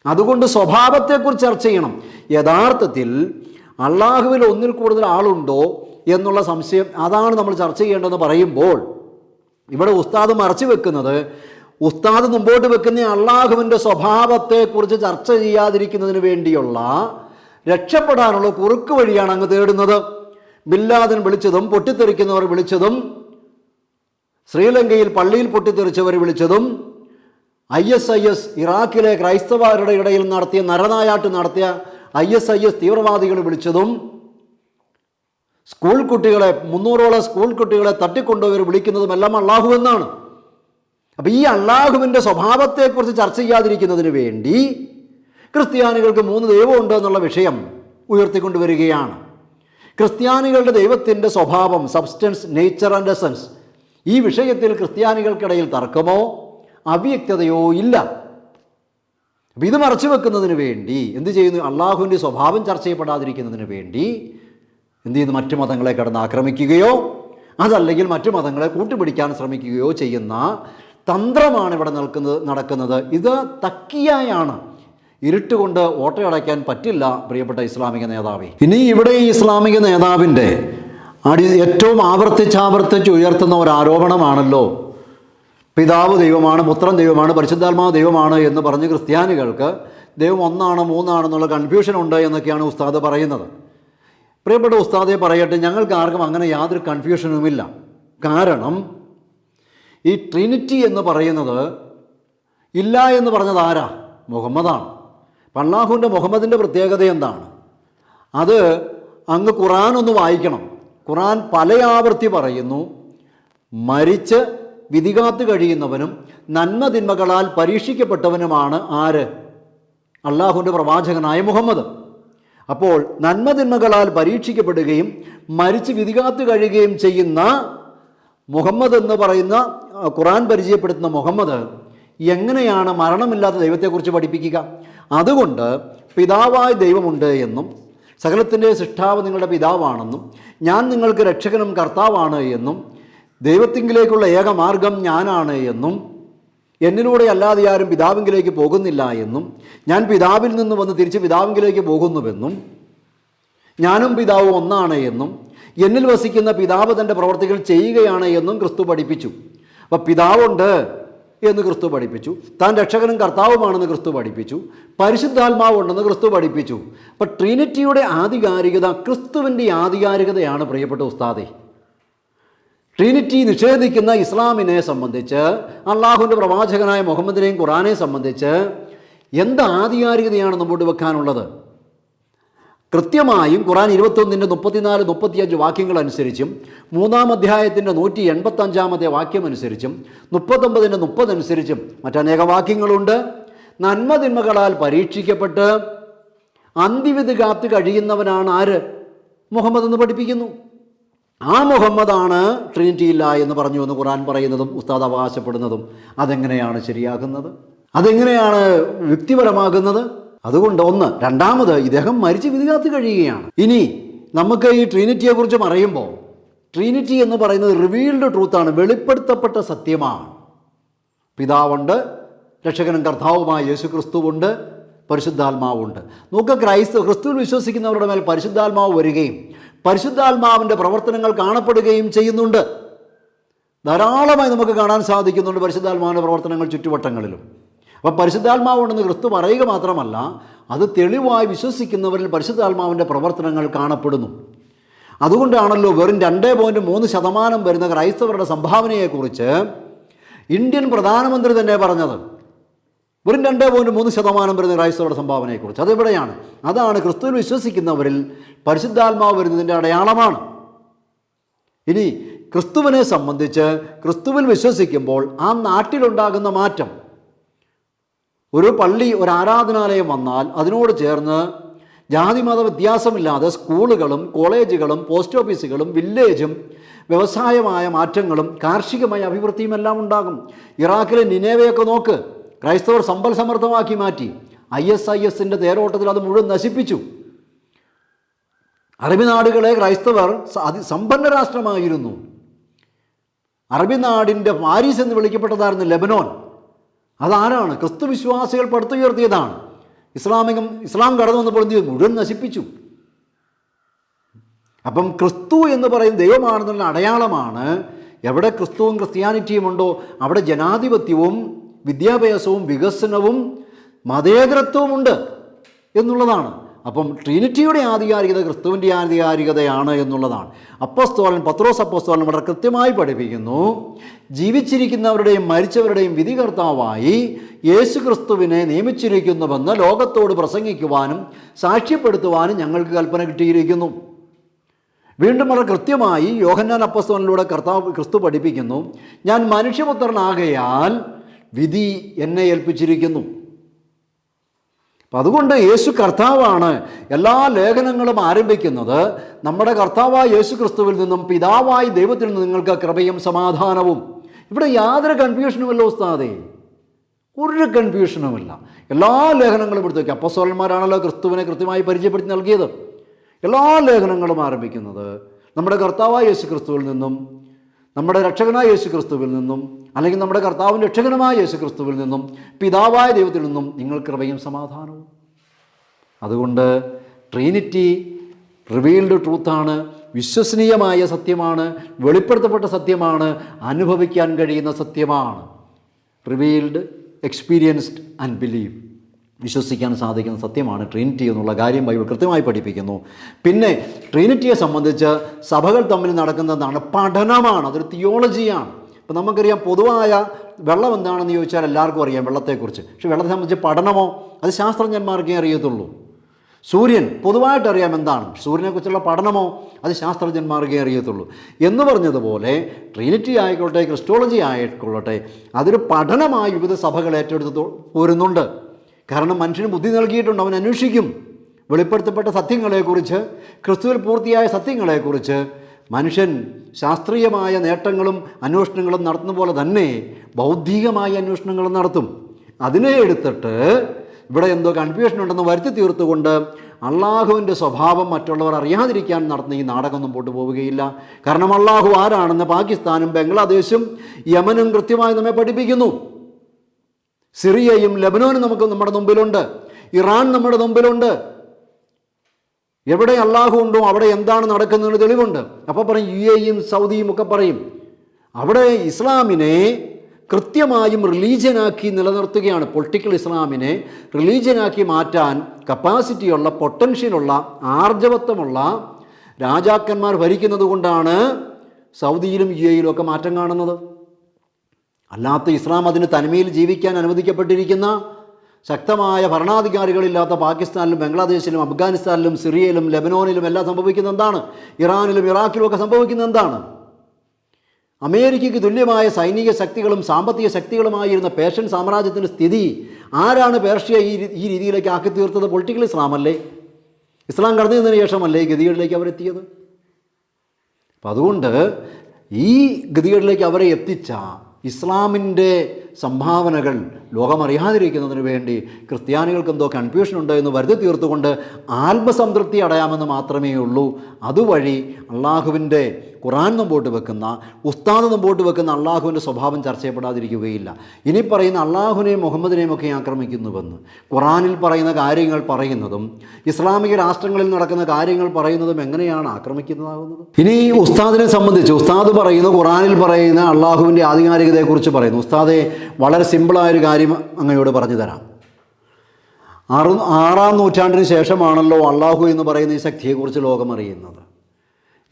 അതുകൊണ്ട് സ്വഭാവത്തെക്കുറിച്ച് ചർച്ച ചെയ്യണം. യഥാർത്ഥത്തിൽ അള്ളാഹുവിൽ ഒന്നിൽ കൂടുതൽ ആളുണ്ടോ എന്നുള്ള സംശയം, അതാണ് നമ്മൾ ചർച്ച ചെയ്യേണ്ടതെന്ന് പറയുമ്പോൾ ഇവിടെ ഉസ്താദ് മറച്ചു വെക്കുന്നത്, ഉസ്താദ് മുമ്പോട്ട് വെക്കുന്ന അള്ളാഹുവിൻ്റെ സ്വഭാവത്തെക്കുറിച്ച് ചർച്ച ചെയ്യാതിരിക്കുന്നതിന് വേണ്ടിയുള്ള രക്ഷപ്പെടാനുള്ള കുറുക്ക് വഴിയാണ് അങ്ങ് തേടുന്നത്. ബില്ലാദിൻ വിളിച്ചതും പൊട്ടിത്തെറിക്കുന്നവർ വിളിച്ചതും ശ്രീലങ്കയിൽ പള്ളിയിൽ പൊട്ടിത്തെറിച്ചവർ വിളിച്ചതും ISIS ഇറാഖിലെ ക്രൈസ്തവരുടെ ഇടയിൽ നടത്തിയ നരനായാട്ട് നടത്തിയ ISIS തീവ്രവാദികൾ വിളിച്ചതും സ്കൂൾ കുട്ടികളെ 300ഓളം സ്കൂൾ കുട്ടികളെ തട്ടിക്കൊണ്ടുപോയി വിളിക്കുന്നതും എല്ലാം അള്ളാഹു എന്നാണ്. അപ്പം ഈ അള്ളാഹുവിൻ്റെ സ്വഭാവത്തെക്കുറിച്ച് ചർച്ച ചെയ്യാതിരിക്കുന്നതിന് വേണ്ടി ക്രിസ്ത്യാനികൾക്ക് 3 ദൈവമുണ്ട് എന്നുള്ള വിഷയം ഉയർത്തിക്കൊണ്ടുവരികയാണ്. ക്രിസ്ത്യാനികളുടെ ദൈവത്തിൻ്റെ സ്വഭാവം, സബ്സ്റ്റൻസ്, നേച്ചർ ആൻഡ് എസൻസ്, ഈ വിഷയത്തിൽ ക്രിസ്ത്യാനികൾക്കിടയിൽ തർക്കമോ അവ്യക്തതയോ ഇല്ല. അപ്പം ഇത് മറച്ചു വെക്കുന്നതിന് വേണ്ടി എന്ത് ചെയ്യുന്നു? അള്ളാഹുവിൻ്റെ സ്വഭാവം ചർച്ച ചെയ്യപ്പെടാതിരിക്കുന്നതിന് വേണ്ടി എന്ത് ചെയ്യുന്നു? മറ്റു മതങ്ങളെ കടന്ന് ആക്രമിക്കുകയോ അതല്ലെങ്കിൽ മറ്റു മതങ്ങളെ കൂട്ടുപിടിക്കാൻ ശ്രമിക്കുകയോ ചെയ്യുന്ന തന്ത്രമാണ് ഇവിടെ നടക്കുന്നത്. ഇത് തക്കിയായാണ്. ഇരുട്ടുകൊണ്ട് ഓട്ടയടയ്ക്കാൻ പറ്റില്ല പ്രിയപ്പെട്ട ഇസ്ലാമിക നേതാവേ. ഇനി ഇവിടെ ഈ ഇസ്ലാമിക നേതാവിൻ്റെ ഏറ്റവും ആവർത്തിച്ച് ഉയർത്തുന്ന ഒരു ആരോപണമാണല്ലോ, പിതാവ് ദൈവമാണ്, പുത്രൻ ദൈവമാണ്, പരിശുദ്ധാത്മാവ് ദൈവമാണ് എന്ന് പറഞ്ഞ് ക്രിസ്ത്യാനികൾക്ക് ദൈവം 1 3 കൺഫ്യൂഷൻ ഉണ്ട് എന്നൊക്കെയാണ് ഉസ്താദ് പറയുന്നത്. പ്രിയപ്പെട്ട ഉസ്താദെ പറയട്ടെ, ഞങ്ങൾക്ക് ആർക്കും അങ്ങനെ യാതൊരു കൺഫ്യൂഷനുമില്ല. കാരണം ഈ ട്രിനിറ്റി എന്ന് പറയുന്നത് ഇല്ല എന്ന് പറഞ്ഞത് ആരാ? മുഹമ്മദാണ്. അല്ലാഹുവിൻ്റെ മുഹമ്മദിൻ്റെ പ്രത്യേകത എന്താണ്? അത് അങ്ങ് ഖുർആൻ ഒന്ന് വായിക്കണം. ഖുർആൻ പല ആവർത്തി പറയുന്നു, മരിച്ച് വിധികാത്ത് കഴിയുന്നവനും നന്മ തിന്മകളാൽ പരീക്ഷിക്കപ്പെട്ടവനുമാണ് ആര്? അള്ളാഹുവിൻ്റെ പ്രവാചകനായ മുഹമ്മദ്. അപ്പോൾ നന്മ തിന്മകളാൽ പരീക്ഷിക്കപ്പെടുകയും മരിച്ച് വിധികാത്ത് കഴിയുകയും ചെയ്യുന്ന മുഹമ്മദ് എന്ന് പറയുന്ന ഖുർആൻ പരിചയപ്പെടുത്തുന്ന മുഹമ്മദ് എങ്ങനെയാണ് മരണമില്ലാത്ത ദൈവത്തെക്കുറിച്ച് പഠിപ്പിക്കുക? അതുകൊണ്ട് പിതാവായ ദൈവമുണ്ട് എന്നും സകലത്തിൻ്റെ സൃഷ്ടാവ് നിങ്ങളുടെ പിതാവാണെന്നും ഞാൻ നിങ്ങൾക്ക് രക്ഷകനും കർത്താവാണ് എന്നും ദൈവത്തിങ്കിലേക്കുള്ള ഏക മാർഗം ഞാനാണ് എന്നും എന്നിലൂടെ അല്ലാതെ ആരും പിതാവിങ്കിലേക്ക് പോകുന്നില്ല എന്നും ഞാൻ പിതാവിൽ നിന്ന് വന്ന് തിരിച്ച് പിതാവിങ്കിലേക്ക് പോകുന്നുവെന്നും ഞാനും പിതാവും ഒന്നാണ് എന്നും എന്നിൽ വസിക്കുന്ന പിതാവ് തൻ്റെ പ്രവർത്തികൾ ചെയ്യുകയാണ് എന്നും ക്രിസ്തു പഠിപ്പിച്ചു. അപ്പോൾ പിതാവുണ്ട് എന്ന് ക്രിസ്തു പഠിപ്പിച്ചു, താൻ രക്ഷകനും കർത്താവുമാണെന്ന് ക്രിസ്തു പഠിപ്പിച്ചു, പരിശുദ്ധാത്മാവുണ്ടെന്ന് ക്രിസ്തു പഠിപ്പിച്ചു. അപ്പോൾ ട്രിനിറ്റിയുടെ ആധികാരികത ക്രിസ്തുവിൻ്റെ ആധികാരികതയാണ് പ്രിയപ്പെട്ട ഉസ്താദെ. ട്രിനിറ്റി നിഷേധിക്കുന്ന ഇസ്ലാമിനെ സംബന്ധിച്ച്, അള്ളാഹുവിൻ്റെ പ്രവാചകനായ മുഹമ്മദിനെയും ഖുറാനെ സംബന്ധിച്ച് എന്ത് ആധികാരികതയാണ് മുമ്പോട്ട് വെക്കാനുള്ളത്? കൃത്യമായും ഖുറാൻ 21-ന്റെ 34-35 വാക്യങ്ങൾ അനുസരിച്ചും 3-ാം അധ്യായത്തിൻ്റെ 185-ാമത്തെ വാക്യമനുസരിച്ചും 39-ന്റെ 30 അനുസരിച്ചും മറ്റനേക വാക്യങ്ങളുണ്ട്. നന്മ തിന്മകളാൽ പരീക്ഷിക്കപ്പെട്ട് അന്തിവിധി കാത്ത് കഴിയുന്നവനാണ് ആര്? മുഹമ്മദ് എന്ന് പഠിപ്പിക്കുന്നു. ആ മുഹമ്മദാണ് ട്രിനിറ്റി ഇല്ല എന്ന് പറഞ്ഞു എന്ന് ഖുർആൻ പറയുന്നതും ഉസ്താദ് അവകാശപ്പെടുന്നതും. അതെങ്ങനെയാണ് ശരിയാകുന്നത്? അതെങ്ങനെയാണ് വ്യക്തിപരമാകുന്നത്? അതുകൊണ്ട് രണ്ടാമത് ഇദ്ദേഹം മരിച്ച് വിധികാത്ത് കഴിയുകയാണ്. ഇനി നമുക്ക് ഈ ട്രിനിറ്റിയെക്കുറിച്ച് പറയുമ്പോൾ ട്രിനിറ്റി എന്ന് പറയുന്നത് റിവീൽഡ് ട്രൂത്താണ്, വെളിപ്പെടുത്തപ്പെട്ട സത്യമാണ്. പിതാവുണ്ട്, രക്ഷകനും കർത്താവുമായ യേശു ക്രിസ്തുവുണ്ട്, പരിശുദ്ധാത്മാവുണ്ട്. നമുക്ക് ക്രിസ്തുവിൽ വിശ്വസിക്കുന്നവരുടെ മേൽ പരിശുദ്ധാത്മാവ് വരികയും പരിശുദ്ധാത്മാവിൻ്റെ പ്രവർത്തനങ്ങൾ കാണപ്പെടുകയും ചെയ്യുന്നുണ്ട്. ധാരാളമായി നമുക്ക് കാണാൻ സാധിക്കുന്നുണ്ട് പരിശുദ്ധാത്മാവിൻ്റെ പ്രവർത്തനങ്ങൾ ചുറ്റുവട്ടങ്ങളിലും. അപ്പം പരിശുദ്ധാത്മാവുണ്ടെന്ന് ക്രിസ്തു പറയുക മാത്രമല്ല, അത് തെളിവായി വിശ്വസിക്കുന്നവരിൽ പരിശുദ്ധാത്മാവിൻ്റെ പ്രവർത്തനങ്ങൾ കാണപ്പെടുന്നു. അതുകൊണ്ടാണല്ലോ വെറും 2.3% വരുന്ന ക്രൈസ്തവരുടെ സംഭാവനയെക്കുറിച്ച് ഇന്ത്യൻ പ്രധാനമന്ത്രി തന്നെ പറഞ്ഞത്. വെറും 2.3% വരുന്ന ക്രൈസ്തവരുടെ സംഭാവനയെക്കുറിച്ച്. അതെവിടെയാണ്? അതാണ് ക്രിസ്തുവിൽ വിശ്വസിക്കുന്നവരിൽ പരിശുദ്ധാത്മാവ് വരുന്നതിൻ്റെ അടയാളമാണ്. ഇനി ക്രിസ്തുവിനെ സംബന്ധിച്ച് ക്രിസ്തുവിൽ വിശ്വസിക്കുമ്പോൾ ആ നാട്ടിലുണ്ടാകുന്ന മാറ്റം, ഒരു പള്ളി, ഒരു ആരാധനാലയം വന്നാൽ അതിനോട് ചേർന്ന് ജാതിമത വ്യത്യാസമില്ലാതെ സ്കൂളുകളും കോളേജുകളും പോസ്റ്റ് ഓഫീസുകളും വില്ലേജും വ്യവസായമായ മാറ്റങ്ങളും കാർഷികമായ അഭിവൃദ്ധിയും എല്ലാം ഉണ്ടാകും. ഇറാഖിലെ നിനേവയൊക്കെ നോക്ക്, ക്രൈസ്തവർ സമ്പൽ സമൃദ്ധമാക്കി മാറ്റി. ISISന്റെ തേരോട്ടത്തിൽ അത് മുഴുവൻ നശിപ്പിച്ചു. അറബി നാടുകളെ ക്രൈസ്തവർ സമ്പന്ന രാഷ്ട്രമായിരുന്നു. അറബി നാടിൻ്റെ പാരീസ് എന്ന് വിളിക്കപ്പെട്ടതായിരുന്നു ലെബനോൻ. അതാരാണ്? ക്രിസ്തു വിശ്വാസികൾ പടുത്തുയർത്തിയതാണ്. ഇസ്ലാം കടന്നു വന്നപ്പോൾ എന്ത് ചെയ്തു? മുഴുവൻ നശിപ്പിച്ചു. അപ്പം ക്രിസ്തു എന്ന് പറയുന്ന ദൈവമാണെന്നുള്ള അടയാളമാണ്. എവിടെ ക്രിസ്തുവും ക്രിസ്ത്യാനിറ്റിയും ഉണ്ടോ അവിടെ ജനാധിപത്യവും വിദ്യാഭ്യാസവും വികസനവും മതേതരത്വവും ഉണ്ട് എന്നുള്ളതാണ്. അപ്പം ട്രിനിറ്റിയുടെ ആധികാരികത ക്രിസ്തുവിൻ്റെ ആധികാരികതയാണ് എന്നുള്ളതാണ്. അപ്പോസ്തലൻ പത്രോസ് അപ്പോസ്തലൻ വളരെ കൃത്യമായി പഠിപ്പിക്കുന്നു, ജീവിച്ചിരിക്കുന്നവരുടെയും മരിച്ചവരുടെയും വിധികർത്താവായി യേശു ക്രിസ്തുവിനെ നിയമിച്ചിരിക്കുന്നുവെന്ന് ലോകത്തോട് പ്രസംഗിക്കുവാനും സാക്ഷ്യപ്പെടുത്തുവാനും ഞങ്ങൾക്ക് കൽപ്പന കിട്ടിയിരിക്കുന്നു. വീണ്ടും വളരെ കൃത്യമായി യോഹന്നാൻ അപ്പോസ്തലനിലൂടെ ക്രിസ്തു പഠിപ്പിക്കുന്നു, ഞാൻ മനുഷ്യപുത്രനാകയാൽ വിധി എന്നെ ഏൽപ്പിച്ചിരിക്കുന്നു. അപ്പം അതുകൊണ്ട് യേശു കർത്താവാണ്. എല്ലാ ലേഖനങ്ങളും ആരംഭിക്കുന്നത് നമ്മുടെ കർത്താവായ യേശു ക്രിസ്തുവിൽ നിന്നും പിതാവായ ദൈവത്തിൽ നിന്ന് നിങ്ങൾക്ക് കൃപയും സമാധാനവും. ഇവിടെ യാതൊരു കൺഫ്യൂഷനുമില്ല ഉസ്താദേ, ഒരു കൺഫ്യൂഷനുമില്ല. എല്ലാ ലേഖനങ്ങളും എടുത്ത് വയ്ക്കുക. അപ്പോസ്തലന്മാരാണല്ലോ ക്രിസ്തുവിനെ കൃത്യമായി പരിചയപ്പെടുത്തി നൽകിയത്. എല്ലാ ലേഖനങ്ങളും ആരംഭിക്കുന്നത് നമ്മുടെ കർത്താവായ യേശു ക്രിസ്തുവിൽ നിന്നും, നമ്മുടെ രക്ഷകനായ യേശു ക്രിസ്തുവിൽ നിന്നും, അല്ലെങ്കിൽ നമ്മുടെ കർത്താവിൻ്റെ രക്ഷകനുമായ യേശു ക്രിസ്തുവിൽ നിന്നും പിതാവായ ദൈവത്തിൽ നിന്നും നിങ്ങൾ കൃപയും സമാധാനവും. അതുകൊണ്ട് ട്രിനിറ്റി റിവീൽഡ് ട്രൂത്താണ്, വിശ്വസനീയമായ സത്യമാണ്, വെളിപ്പെടുത്തപ്പെട്ട സത്യമാണ്, അനുഭവിക്കാൻ കഴിയുന്ന സത്യമാണ്. റിവീൽഡ്, എക്സ്പീരിയൻസ്ഡ് ആൻഡ് ബിലീവ്, വിശ്വസിക്കാൻ സാധിക്കുന്ന സത്യമാണ് ട്രിനിറ്റി എന്നുള്ള കാര്യം ബൈബിൾ കൃത്യമായി പഠിപ്പിക്കുന്നു. പിന്നെ ട്രിനിറ്റിയെ സംബന്ധിച്ച് സഭകൾ തമ്മിൽ നടക്കുന്നതാണ് പഠനമാണ്, അതൊരു തിയോളജിയാണ്. ഇപ്പം നമുക്കറിയാം പൊതുവായ വെള്ളം എന്താണെന്ന് ചോദിച്ചാൽ എല്ലാവർക്കും അറിയാം വെള്ളത്തെക്കുറിച്ച്. പക്ഷെ വെള്ളത്തെ സംബന്ധിച്ച് പഠനമോ അത് ശാസ്ത്രജ്ഞന്മാർക്കേ അറിയത്തുള്ളൂ. സൂര്യൻ പൊതുവായിട്ട് അറിയാം എന്താണ്, സൂര്യനെക്കുറിച്ചുള്ള പഠനമോ അത് ശാസ്ത്രജ്ഞന്മാർക്കേ അറിയത്തുള്ളൂ. എന്ന് പറഞ്ഞതുപോലെ ട്രിനിറ്റി ആയിക്കോട്ടെ ക്രിസ്റ്റോളജി ആയിക്കൊള്ളട്ടെ അതൊരു പഠനമായി വിവിധ സഭകൾ ഏറ്റെടുത്ത് പോരുന്നുണ്ട്. കാരണം മനുഷ്യന് ബുദ്ധി നൽകിയിട്ടുണ്ട്, അവൻ അന്വേഷിക്കും. വെളിപ്പെടുത്തപ്പെട്ട സത്യങ്ങളെക്കുറിച്ച്, ക്രിസ്തുവിൽ പൂർത്തിയായ സത്യങ്ങളെക്കുറിച്ച് മനുഷ്യൻ ശാസ്ത്രീയമായ നേട്ടങ്ങളും അന്വേഷണങ്ങളും നടത്തുന്ന പോലെ തന്നെ ബൗദ്ധികമായ അന്വേഷണങ്ങളും നടത്തും. അതിനെ എടുത്തിട്ട് ഇവിടെ എന്തോ കൺഫ്യൂഷൻ ഉണ്ടെന്ന് വരുത്തി തീർത്തുകൊണ്ട് അള്ളാഹുവിൻ്റെ സ്വഭാവം മറ്റുള്ളവർ അറിയാതിരിക്കാൻ നടത്തുന്ന ഈ നാടകം മുമ്പോട്ട് പോവുകയില്ല. കാരണം അള്ളാഹു ആരാണെന്ന് പാകിസ്ഥാനും ബംഗ്ലാദേശും യമനും കൃത്യമായി നമ്മെ പഠിപ്പിക്കുന്നു. സിറിയയും ലെബനോനും നമ്മുടെ മുമ്പിലുണ്ട്, ഇറാൻ നമ്മുടെ മുമ്പിലുണ്ട്. എവിടെ അള്ളാഹു ഉണ്ടോ അവിടെ എന്താണ് നടക്കുന്നതിന് തെളിവുണ്ട്. അപ്പോൾ പറയും UAEയും സൗദിയും ഒക്കെ പറയും അവിടെ ഇസ്ലാമിനെ കൃത്യമായും റിലീജിയനാക്കി നിലനിർത്തുകയാണ്. പൊളിറ്റിക്കൽ ഇസ്ലാമിനെ റിലീജിയനാക്കി മാറ്റാൻ കപ്പാസിറ്റിയുള്ള, പൊട്ടൻഷ്യലുള്ള, ആർജവത്വമുള്ള രാജാക്കന്മാർ ഭരിക്കുന്നത് കൊണ്ടാണ് സൗദിയിലും UAEയിലും ഒക്കെ മാറ്റം കാണുന്നത്. അല്ലാത്ത ഇസ്ലാം അതിന് തനിമയിൽ ജീവിക്കാൻ അനുവദിക്കപ്പെട്ടിരിക്കുന്ന ശക്തമായ ഭരണാധികാരികളില്ലാത്ത പാകിസ്ഥാനിലും ബംഗ്ലാദേശിലും അഫ്ഗാനിസ്ഥാനിലും സിറിയയിലും ലെബനോനിലും എല്ലാം സംഭവിക്കുന്ന എന്താണ്? ഇറാനിലും ഇറാഖിലും ഒക്കെ സംഭവിക്കുന്ന എന്താണ്? അമേരിക്കയ്ക്ക് തുല്യമായ സൈനിക ശക്തികളും സാമ്പത്തിക ശക്തികളുമായിരുന്ന പേർഷ്യൻ സാമ്രാജ്യത്തിൻ്റെ സ്ഥിതി ആരാണ് പേർഷ്യ ഈ രീതിയിലേക്ക് ആക്കി തീർത്തത്? പൊളിറ്റിക്കൽ ഇസ്ലാമല്ലേ? ഇസ്ലാം കടന്നു ചെന്നതിന് ശേഷമല്ലേ ഈ ഗതികളിലേക്ക് അവരെത്തിയത്? അപ്പം അതുകൊണ്ട് ഈ ഗതികളിലേക്ക് അവരെ എത്തിച്ച ഇസ്ലാമിൻ്റെ സംഭാവനകൾ ലോകമറിയാതിരിക്കുന്നതിന് വേണ്ടി ക്രിസ്ത്യാനികൾക്ക് എന്തോ കൺഫ്യൂഷൻ ഉണ്ട് എന്ന് വരുത്തി തീർത്തുകൊണ്ട് ആത്മസംതൃപ്തി അടയാമെന്ന് മാത്രമേ ഉള്ളൂ. അതുവഴി അള്ളാഹുവിൻ്റെ ഖുർആൻ മുമ്പോട്ട് വെക്കുന്ന, ഉസ്താദ് മുമ്പോട്ട് വെക്കുന്ന അള്ളാഹുവിൻ്റെ സ്വഭാവം ചർച്ച ചെയ്യപ്പെടാതിരിക്കുകയില്ല. ഇനി പറയുന്ന അള്ളാഹുവിനെയും മുഹമ്മദിനെയും ഒക്കെ ആക്രമിക്കുന്നുവെന്ന് ഖുർആനിൽ പറയുന്ന കാര്യങ്ങൾ പറയുന്നതും ഇസ്ലാമിക രാഷ്ട്രങ്ങളിൽ നടക്കുന്ന കാര്യങ്ങൾ പറയുന്നതും എങ്ങനെയാണ് ആക്രമിക്കുന്നതാകുന്നത്? ഇനി ഉസ്താദിനെ സംബന്ധിച്ച് ഉസ്താദ് പറയുന്നു, ഖുർആനിൽ പറയുന്ന അള്ളാഹുവിൻ്റെ ആധികാരികതയെക്കുറിച്ച് പറയുന്നു. ഉസ്താദെ വളരെ സിമ്പിളായൊരു കാര്യം അങ്ങയോട് പറഞ്ഞു തരാം. 6-ാം നൂറ്റാണ്ടിന് ശേഷമാണല്ലോ അള്ളാഹു എന്ന് പറയുന്ന ഈ ശക്തിയെക്കുറിച്ച് ലോകം അറിയുന്നത്.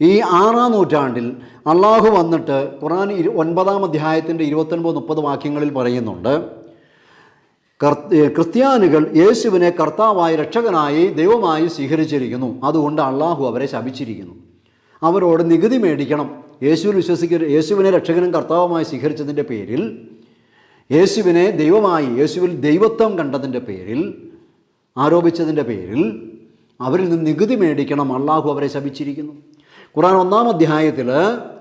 ഈ 6-ാം നൂറ്റാണ്ടിൽ അള്ളാഹു വന്നിട്ട് ഖുർആൻ 9-ാം അധ്യായത്തിൻ്റെ 29-30 വാക്യങ്ങളിൽ പറയുന്നുണ്ട്, ക്രിസ്ത്യാനികൾ യേശുവിനെ കർത്താവായി രക്ഷകനായി ദൈവമായി സ്വീകരിച്ചിരിക്കുന്നു, അതുകൊണ്ട് അള്ളാഹു അവരെ ശപിച്ചിരിക്കുന്നു. അവരോട് നികുതി മേടിക്കണം. യേശുവിനെ രക്ഷകനും കർത്താവുമായി സ്വീകരിച്ചതിൻ്റെ പേരിൽ, യേശുവിനെ ദൈവമായി, യേശുവിൽ ദൈവത്വം കണ്ടതിൻ്റെ പേരിൽ, ആരോപിച്ചതിൻ്റെ പേരിൽ അവരിൽ നിന്ന് നികുതി മേടിക്കണം. അള്ളാഹു അവരെ ശപിച്ചിരിക്കുന്നു. ഖുർആൻ 1-ാം അധ്യായത്തിൽ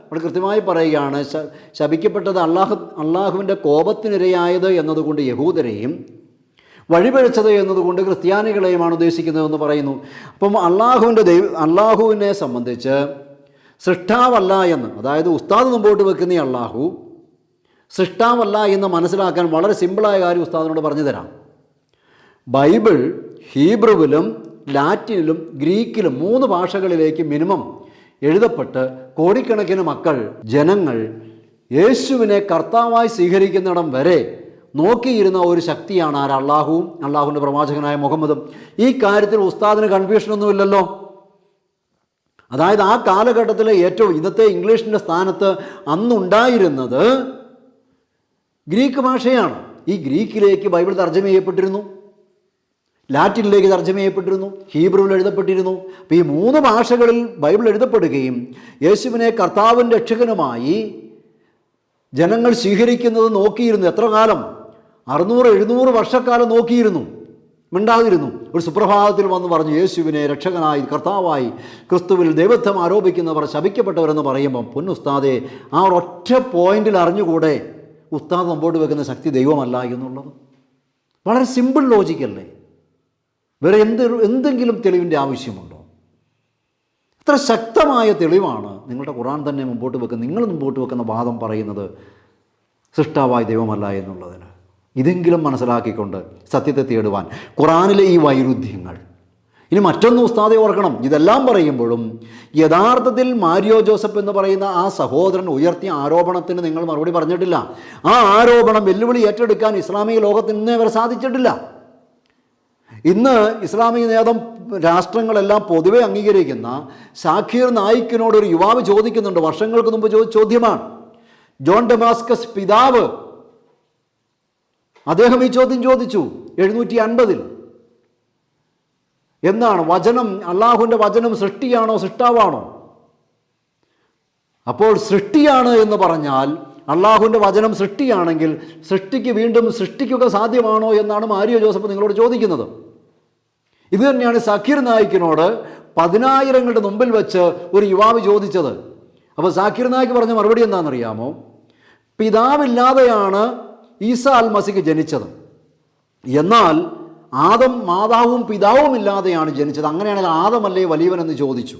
അവിടെ കൃത്യമായി പറയുകയാണ്, ശപിക്കപ്പെട്ടത് അള്ളാഹുവിൻ്റെ കോപത്തിനിരയായത് എന്നതുകൊണ്ട് യഹൂദരെയും വഴിപിഴച്ചത് എന്നതുകൊണ്ട് ക്രിസ്ത്യാനികളെയുമാണ് ഉദ്ദേശിക്കുന്നതെന്ന് പറയുന്നു. അപ്പം അള്ളാഹുവിനെ സംബന്ധിച്ച് സൃഷ്ടാവല്ല എന്ന്, അതായത് ഉസ്താദ് മുമ്പോട്ട് വെക്കുന്ന അള്ളാഹു സൃഷ്ടാവല്ല എന്ന് മനസ്സിലാക്കാൻ വളരെ സിമ്പിളായ കാര്യം ഉസ്താദിനോട് പറഞ്ഞു തരാം. ബൈബിൾ ഹീബ്രുവിലും ലാറ്റിനിലും ഗ്രീക്കിലും 3 ഭാഷകളിലേക്ക് മിനിമം എഴുതപ്പെട്ട് കോടിക്കണക്കിന് ജനങ്ങൾ യേശുവിനെ കർത്താവായി സ്വീകരിക്കുന്നിടം വരെ നോക്കിയിരുന്ന ഒരു ശക്തിയാണ് ആര്? അള്ളാഹുവും അള്ളാഹുവിൻ്റെ പ്രവാചകനായ മുഹമ്മദും. ഈ കാര്യത്തിൽ ഉസ്താദിന് കൺഫ്യൂഷനൊന്നുമില്ലല്ലോ. അതായത് ആ കാലഘട്ടത്തിലെ ഏറ്റവും ഇന്നത്തെ ഇംഗ്ലീഷിൻ്റെ സ്ഥാനത്ത് അന്നുണ്ടായിരുന്നത് ഗ്രീക്ക് ഭാഷയാണ്. ഈ ഗ്രീക്കിലേക്ക് ബൈബിൾ തർജ്ജമ ചെയ്യപ്പെട്ടിരുന്നു, ലാറ്റിനിലേക്ക് തർജ്ജമ ചെയ്യപ്പെട്ടിരുന്നു, ഹീബ്രുവിൽ എഴുതപ്പെട്ടിരുന്നു. അപ്പോൾ ഈ 3 ഭാഷകളിൽ ബൈബിൾ എഴുതപ്പെടുകയും യേശുവിനെ കർത്താവും രക്ഷകനുമായി ജനങ്ങൾ സ്വീകരിക്കുന്നത് നോക്കിയിരുന്നു. എത്ര കാലം? 600-700 വർഷക്കാലം നോക്കിയിരുന്നു, മിണ്ടാതിരുന്നു. ഒരു സുപ്രഭാതത്തിൽ വന്ന് പറഞ്ഞു യേശുവിനെ രക്ഷകനായി കർത്താവായി ക്രിസ്തുവിൽ ദൈവത്വം ആരോപിക്കുന്നവർ ശപിക്കപ്പെട്ടവരെന്ന് പറയുമ്പം പൊന്നുസ്താദെ ആ ഒരൊറ്റ പോയിന്റിൽ അറിഞ്ഞുകൂടെ ഉസ്താദ് മുമ്പോട്ട് വെക്കുന്ന ശക്തി ദൈവമല്ല എന്നുള്ളത്? വളരെ സിമ്പിൾ ലോജിക്കല്ലേ? വേറെ എന്തെങ്കിലും തെളിവിൻ്റെ ആവശ്യമുണ്ടോ? ഇത്ര ശക്തമായ തെളിവാണ് നിങ്ങളുടെ ഖുർആൻ തന്നെ മുമ്പോട്ട് വെക്കുന്ന, നിങ്ങൾ മുമ്പോട്ട് വെക്കുന്ന വാദം പറയുന്നത് സൃഷ്ടാവായ ദൈവമല്ല എന്നുള്ളതിന്. ഇതെങ്കിലും മനസ്സിലാക്കിക്കൊണ്ട് സത്യത്തെ തേടുവാൻ ഖുർആനിലെ ഈ വൈരുദ്ധ്യങ്ങൾ. ഇനി മറ്റൊന്ന് ഉസ്താദെ ഓർക്കണം, ഇതെല്ലാം പറയുമ്പോഴും യഥാർത്ഥത്തിൽ മാരിയോ ജോസഫ് എന്ന് പറയുന്ന ആ സഹോദരൻ ഉയർത്തിയ ആരോപണത്തിന് നിങ്ങൾ മറുപടി പറഞ്ഞിട്ടില്ല. ആ ആരോപണം വെല്ലുവിളി ഏറ്റെടുക്കാൻ ഇസ്ലാമിക ലോകത്തിന് ഇന്നേ വരെ സാധിച്ചിട്ടില്ല. ഇന്ന് ഇസ്ലാമിക രാഷ്ട്രങ്ങളെല്ലാം പൊതുവെ അംഗീകരിക്കുന്ന സാഖിർ നായിക്കിനോട് ഒരു യുവാവ് ചോദിക്കുന്നുണ്ട്, വർഷങ്ങൾക്ക് മുമ്പ് ചോദ്യമാണ്. ജോൺ ഡമാസ്കസ് പിതാവ് അദ്ദേഹം ഈ ചോദ്യം ചോദിച്ചു 750. എന്താണ് വചനം? അള്ളാഹുവിൻ്റെ വചനം സൃഷ്ടിയാണോ സൃഷ്ടാവാണോ? അപ്പോൾ സൃഷ്ടിയാണ് എന്ന് പറഞ്ഞാൽ അള്ളാഹുവിൻ്റെ വചനം സൃഷ്ടിയാണെങ്കിൽ സൃഷ്ടിക്ക് വീണ്ടും സൃഷ്ടിക്കുക സാധ്യമാണോ എന്നാണ് മാരിയോ ജോസഫ് നിങ്ങളോട് ചോദിക്കുന്നത്. ഇത് തന്നെയാണ് സാഖിർ നായിക്കിനോട് 10,000ങ്ങളുടെ മുമ്പിൽ വെച്ച് ഒരു യുവാവ് ചോദിച്ചത്. അപ്പോൾ സാഖിർ നായിക്ക് പറഞ്ഞ മറുപടി എന്താണെന്നറിയാമോ? പിതാവില്ലാതെയാണ് ഈസ അൽ മസിഹ് ജനിച്ചത്, എന്നാൽ ആദം മാതാവും പിതാവും ഇല്ലാതെയാണ് ജനിച്ചത്. അങ്ങനെയാണെങ്കിൽ ആദമല്ലേ വലിയവനെന്ന് ചോദിച്ചു.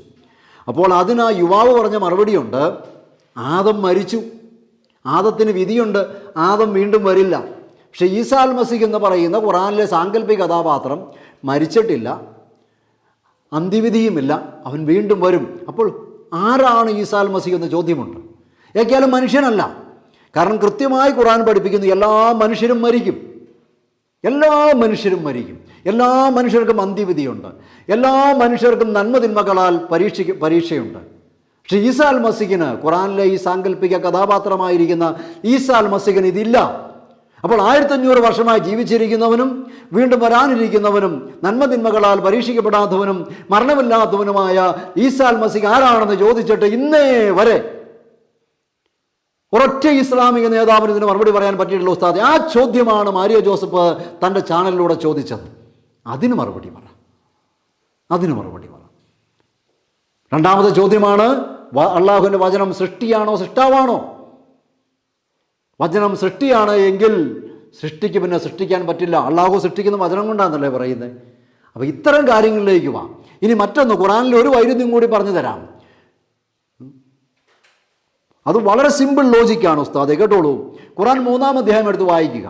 അപ്പോൾ അതിന് ആ യുവാവ് പറഞ്ഞ മറുപടിയുണ്ട്, ആദം മരിച്ചു, ആദത്തിന് വിധിയുണ്ട്, ആദം വീണ്ടും വരില്ല. പക്ഷേ ഈസാ അൽ മസിഹ് എന്ന് പറയുന്ന ഖുർആനിലെ സാങ്കല്പിക കഥാപാത്രം മരിച്ചിട്ടില്ല, അന്ത്യവിധിയുമില്ല, അവൻ വീണ്ടും വരും. അപ്പോൾ ആരാണ് ഈസാ അൽ മസിഹ് എന്ന ചോദ്യമുണ്ട്. ഏക്കാലും മനുഷ്യനല്ല. കാരണം കൃത്യമായി ഖുർആൻ പഠിപ്പിക്കുന്നു എല്ലാ മനുഷ്യരും മരിക്കും, എല്ലാ മനുഷ്യരും മരിക്കും, എല്ലാ മനുഷ്യർക്കും അന്ത്യവിധിയുണ്ട്, എല്ലാ മനുഷ്യർക്കും നന്മതിന്മകളാൽ പരീക്ഷയുണ്ട്. പക്ഷേ ഈസാ അൽ മസിഹിന്, ഖുർആനിലെ ഈ സാങ്കല്പിക കഥാപാത്രമായിരിക്കുന്ന ഈസാ അൽ മസിഹിന് ഇതില്ല. അപ്പോൾ 1500 വർഷമായി ജീവിച്ചിരിക്കുന്നവനും വീണ്ടും വരാനിരിക്കുന്നവനും നന്മതിന്മകളാൽ പരീക്ഷിക്കപ്പെടാത്തവനും മരണമില്ലാത്തവനുമായ ഈസാ അൽ മസിഹ് ആരാണെന്ന് ചോദിച്ചിട്ട് ഇന്നേ വരെ ഒരൊറ്റ ഇസ്ലാമിക നേതാവിന് ഇതിന് മറുപടി പറയാൻ പറ്റിയിട്ടുള്ള ഉസ്താദ്. ആ ചോദ്യമാണ് മാരിയോ ജോസഫ് തൻ്റെ ചാനലിലൂടെ ചോദിച്ചത്. അതിന് മറുപടി പറ, അതിന് മറുപടി പറ. രണ്ടാമത്തെ ചോദ്യമാണ്, അള്ളാഹുവിൻ്റെ വചനം സൃഷ്ടിയാണോ സൃഷ്ടാവാണോ? വചനം സൃഷ്ടിയാണ് എങ്കിൽ സൃഷ്ടിക്ക് പിന്നെ സൃഷ്ടിക്കാൻ പറ്റില്ല, അള്ളാഹു സൃഷ്ടിക്കുന്ന വചനം കൊണ്ടാണെന്നല്ലേ പറയുന്നത്. അപ്പോൾ ഇത്തരം കാര്യങ്ങളിലേക്ക് വാ. ഇനി മറ്റൊന്ന്, ഖുർആനിൽ ഒരു വൈരുദ്ധ്യം കൂടി പറഞ്ഞു തരാം. അത് വളരെ സിമ്പിൾ ലോജിക്കാണ് ഉസ്താദെ, കേട്ടോളൂ. ഖുർആൻ 3-ാം അധ്യായം എടുത്ത് വായിക്കുക.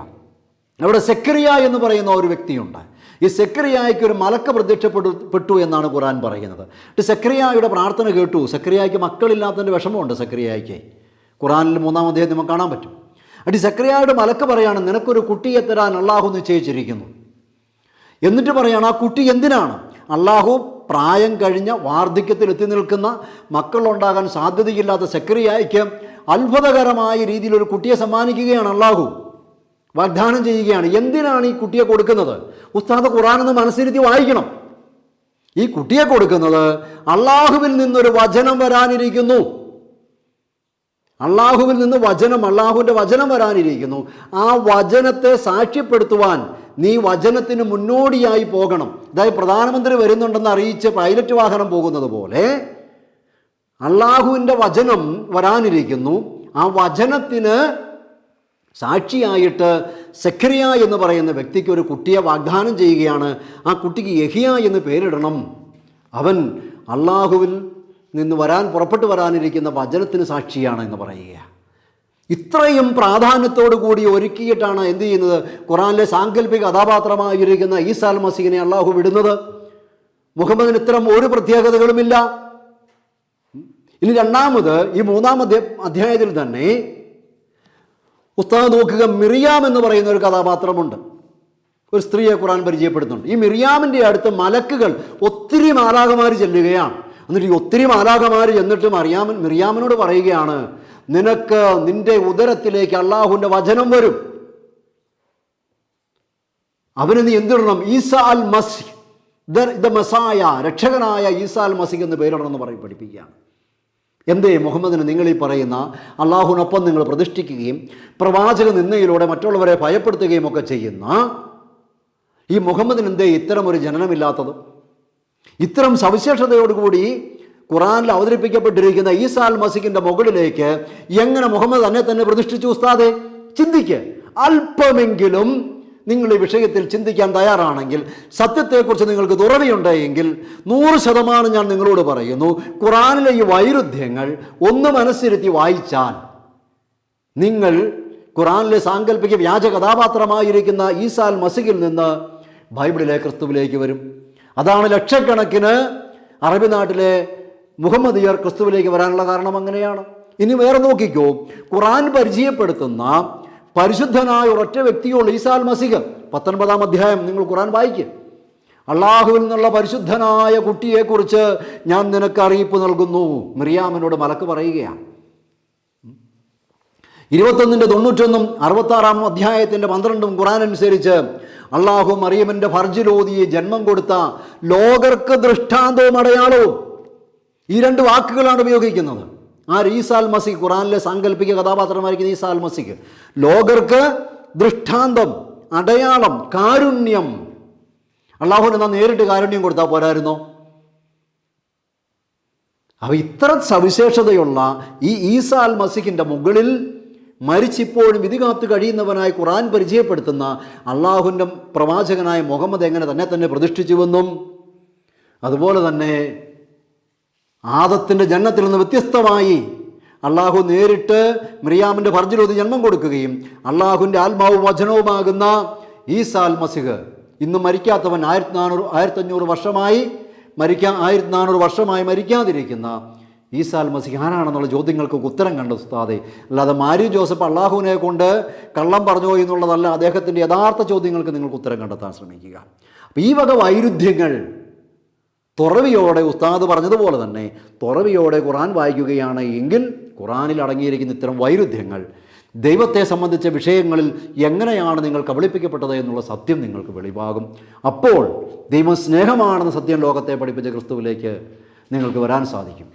അവിടെ സെക്കരിയ എന്ന് പറയുന്ന ഒരു വ്യക്തിയുണ്ട്. ഈ സെക്കരിയായ്ക്ക് ഒരു മലക്ക് പ്രത്യക്ഷപ്പെട്ടു എന്നാണ് ഖുർആൻ പറയുന്നത്. സെക്കരിയായുടെ പ്രാർത്ഥന കേട്ടു. സെക്കരിയായ്ക്ക് മക്കളില്ലാത്തതിൻ്റെ വിഷമമുണ്ട് സെക്കരിയായ്ക്ക്. ഖുർആനിൽ 3-ാം അധ്യായം നമുക്ക് കാണാൻ പറ്റും. സെക്കരിയായുടെ മലക്ക് പറയാണ്, നിനക്കൊരു കുട്ടിയെ തരാൻ അള്ളാഹു നിശ്ചയിച്ചിരിക്കുന്നു. എന്നിട്ട് പറയാണ്, ആ കുട്ടി എന്തിനാണ്? അള്ളാഹു പ്രായം കഴിഞ്ഞ വാർദ്ധക്യത്തിൽ എത്തി നിൽക്കുന്ന മക്കളുണ്ടാകാൻ സാധ്യതയില്ലാത്ത സെക്കരിയായ്ക്ക് അത്ഭുതകരമായ രീതിയിൽ ഒരു കുട്ടിയെ സമ്മാനിക്കുകയാണ് അള്ളാഹു, വാഗ്ദാനം ചെയ്യുകയാണ്. എന്തിനാണ് ഈ കുട്ടിയെ കൊടുക്കുന്നത്? ഉസ്താദ് ഖുർആനെന്ന് മനസ്സിരുത്തി വായിക്കണം. ഈ കുട്ടിയെ കൊടുക്കുന്നത് അള്ളാഹുവിൽ നിന്നൊരു വചനം വരാനിരിക്കുന്നു. അള്ളാഹുവിൽ നിന്ന് അള്ളാഹുവിൻ്റെ വചനം വരാനിരിക്കുന്നു. ആ വചനത്തെ സാക്ഷ്യപ്പെടുത്തുവാൻ നീ വചനത്തിന് മുന്നോടിയായി പോകണം. അതായത് പ്രധാനമന്ത്രി വരുന്നുണ്ടെന്ന് അറിയിച്ച് പൈലറ്റ് വാഹനം പോകുന്നത് പോലെ അള്ളാഹുവിൻ്റെ വചനം വരാനിരിക്കുന്നു. ആ വചനത്തിന് സാക്ഷിയായിട്ട് സെക്കരിയ എന്ന് പറയുന്ന വ്യക്തിക്ക് ഒരു കുട്ടിയെ വാഗ്ദാനം ചെയ്യുകയാണ്. ആ കുട്ടിക്ക് യഹിയ എന്ന് പേരിടണം. അവൻ അള്ളാഹുവിൽ നിന്ന് പുറപ്പെട്ടു വരാനിരിക്കുന്ന വചനത്തിന് സാക്ഷിയാണ് എന്ന് പറയുക. ഇത്രയും പ്രാധാന്യത്തോടു കൂടി ഒരുക്കിയിട്ടാണ് എന്ത് ചെയ്യുന്നത്? ഖുർആനിലെ സാങ്കല്പിക കഥാപാത്രമായിരിക്കുന്ന ഈസാ അൽ മസീഹിനെ അള്ളാഹു വിടുന്നത്. മുഹമ്മദിന് ഇത്തരം ഒരു പ്രത്യേകതകളുമില്ല. ഇനി രണ്ടാമത്, ഈ 3-ാം അധ്യായത്തിൽ തന്നെ ഉസ്താദ് നോക്കുക, മിറിയാം എന്ന് പറയുന്ന ഒരു കഥാപാത്രമുണ്ട്. ഒരു സ്ത്രീയെ ഖുർആൻ പരിചയപ്പെടുത്തുന്നുണ്ട്. ഈ മിറിയാമിൻ്റെ അടുത്ത് മലക്കുകൾ ഒത്തിരി മാലാഖമാർ ചെല്ലുകയാണ്. എന്നിട്ട് ഈ ഒത്തിരി മാലാഖമാർ ചെന്നിട്ട് മിറിയാമിനോട് പറയുകയാണ്, നിനക്ക് നിന്റെ ഉദരത്തിലേക്ക് അള്ളാഹുവിൻ്റെ വചനം വരും, അവന് നീ എന്തിടണം? ഈസാ അൽ മസീഹ് ദ മെസായ, രക്ഷകനായ ഈസാ അൽ മസീഹ് എന്ന് പേരിടണമെന്ന് പഠിപ്പിക്കുകയാണ്. എന്തേ മുഹമ്മദിന് നിങ്ങൾ ഈ പറയുന്ന അള്ളാഹുവിനൊപ്പം നിങ്ങൾ പ്രതിഷ്ഠിക്കുകയും പ്രവാചക നിന്ദയിലൂടെ മറ്റുള്ളവരെ ഭയപ്പെടുത്തുകയും ഒക്കെ ചെയ്യുന്ന ഈ മുഹമ്മദിന് എന്തേ ഇത്തരം ഒരു ജനനമില്ലാത്തത്? ഇത്തരം സവിശേഷതയോടുകൂടി ഖുറാനിൽ അവതരിപ്പിക്കപ്പെട്ടിരിക്കുന്ന ഈസാ അൽ മസീഹിന്റെ മുകളിലേക്ക് എങ്ങനെ മുഹമ്മദ് തന്നെ പ്രതിഷ്ഠിച്ചു? ഉസ്താദെ, ചിന്തിക്ക്. അല്പമെങ്കിലും നിങ്ങൾ ഈ വിഷയത്തിൽ ചിന്തിക്കാൻ തയ്യാറാണെങ്കിൽ, സത്യത്തെക്കുറിച്ച് നിങ്ങൾക്ക് തുറവിയുണ്ടെങ്കിൽ 100% ഞാൻ നിങ്ങളോട് പറയുന്നു, ഖുറാനിലെ ഈ വൈരുദ്ധ്യങ്ങൾ ഒന്ന് മനസ്സിരുത്തി വായിച്ചാൽ നിങ്ങൾ ഖുറാനിലെ സാങ്കല്പിക വ്യാജ കഥാപാത്രമായിരിക്കുന്ന ഈസാ അൽ മസീഹിൽ നിന്ന് ബൈബിളിലെ ക്രിസ്തുവിലേക്ക് വരും. അതാണ് ലക്ഷക്കണക്കിന് അറബി നാട്ടിലെ മുഹമ്മദിയർ ക്രിസ്തുവിലേക്ക് വരാനുള്ള കാരണം. അങ്ങനെയാണ്. ഇനി വേറെ നോക്കിക്കോ, ഖുറാൻ പരിചയപ്പെടുത്തുന്ന പരിശുദ്ധനായ ഒരൊറ്റ വ്യക്തിയുള്ള ഈസാ അൽ മസീഹ് 19-ാം അധ്യായം നിങ്ങൾ ഖുറാൻ വായിക്കുക. അള്ളാഹുവിൽ നിന്നുള്ള പരിശുദ്ധനായ കുട്ടിയെക്കുറിച്ച് ഞാൻ നിനക്ക് അറിയിപ്പ് നൽകുന്നു, മിറിയാമിനോട് മലക്ക് പറയുകയാണ്. 21-91 66-ാം അധ്യായത്തിൻ്റെ 12 ഖുറാൻ അനുസരിച്ച് അള്ളാഹു മറിയമിൻ്റെ ഫർജിലോതിയെ ജന്മം കൊടുത്ത ലോകർക്ക് ദൃഷ്ടാന്തവും അടയാളവും, ഈ 2 വാക്കുകളാണ് ഉപയോഗിക്കുന്നത്. ഈസാ അൽ മസീഹ്, ഖുറാനിലെ സാങ്കല്പിക കഥാപാത്രമായിരിക്കുന്ന ഈസാ അൽ മസീഹ്, ലോകർക്ക് ദൃഷ്ടാന്തം, അടയാളം, കാരുണ്യം. അള്ളാഹുവിന് എന്നാൽ നേരിട്ട് കാരുണ്യം കൊടുത്താൽ പോരായിരുന്നോ? അപ്പോൾ ഇത്ര സവിശേഷതയുള്ള ഈ ഈസാ അൽ മസീഹിൻ്റെ മുകളിൽ മരിച്ചിപ്പോഴും വിധി കാത്തു കഴിയുന്നവനായി ഖുറാൻ പരിചയപ്പെടുത്തുന്ന അള്ളാഹുവിൻ്റെ പ്രവാചകനായ മുഹമ്മദ് എങ്ങനെ തന്നെ പ്രതിഷ്ഠിച്ചുവെന്നും, അതുപോലെ തന്നെ ആദത്തിൻ്റെ ജന്നത്തിൽ നിന്ന് വ്യത്യസ്തമായി അള്ളാഹു നേരിട്ട് മിറിയാമിൻ്റെ ഫർജിലോതി ജന്മം കൊടുക്കുകയും അള്ളാഹുവിൻ്റെ ആത്മാവും വചനവുമാകുന്ന ഈസാ അൽ മസീഹ് ഇന്നും മരിക്കാത്തവൻ 1400 വർഷമായി മരിക്കാതിരിക്കുന്ന ഈസാ അൽ മസീഹ് ആരാണെന്നുള്ള ചോദ്യങ്ങൾക്ക് ഉത്തരം കണ്ട ഉസ്താദെ. അല്ലാതെ മാരി ജോസഫ് അള്ളാഹുവിനെ കൊണ്ട് കള്ളം പറഞ്ഞോ എന്നുള്ളതല്ല, അദ്ദേഹത്തിൻ്റെ യഥാർത്ഥ ചോദ്യങ്ങൾക്ക് നിങ്ങൾക്ക് ഉത്തരം കണ്ടെത്താൻ ശ്രമിക്കുക. അപ്പോൾ ഈ വക വൈരുദ്ധ്യങ്ങൾ തുറവിയോടെ, ഉസ്താദ് പറഞ്ഞതുപോലെ തന്നെ തുറവിയോടെ ഖുറാൻ വായിക്കുകയാണ് എങ്കിൽ ഖുറാനിൽ അടങ്ങിയിരിക്കുന്ന ഇത്തരം വൈരുദ്ധ്യങ്ങൾ, ദൈവത്തെ സംബന്ധിച്ച വിഷയങ്ങളിൽ എങ്ങനെയാണ് നിങ്ങൾ കബളിപ്പിക്കപ്പെട്ടത് എന്നുള്ള സത്യം നിങ്ങൾക്ക് വെളിവാകും. അപ്പോൾ ദൈവം സ്നേഹമാണെന്ന സത്യം ലോകത്തെ പഠിപ്പിച്ച ക്രിസ്തുവിലേക്ക് നിങ്ങൾക്ക് വരാൻ സാധിക്കും.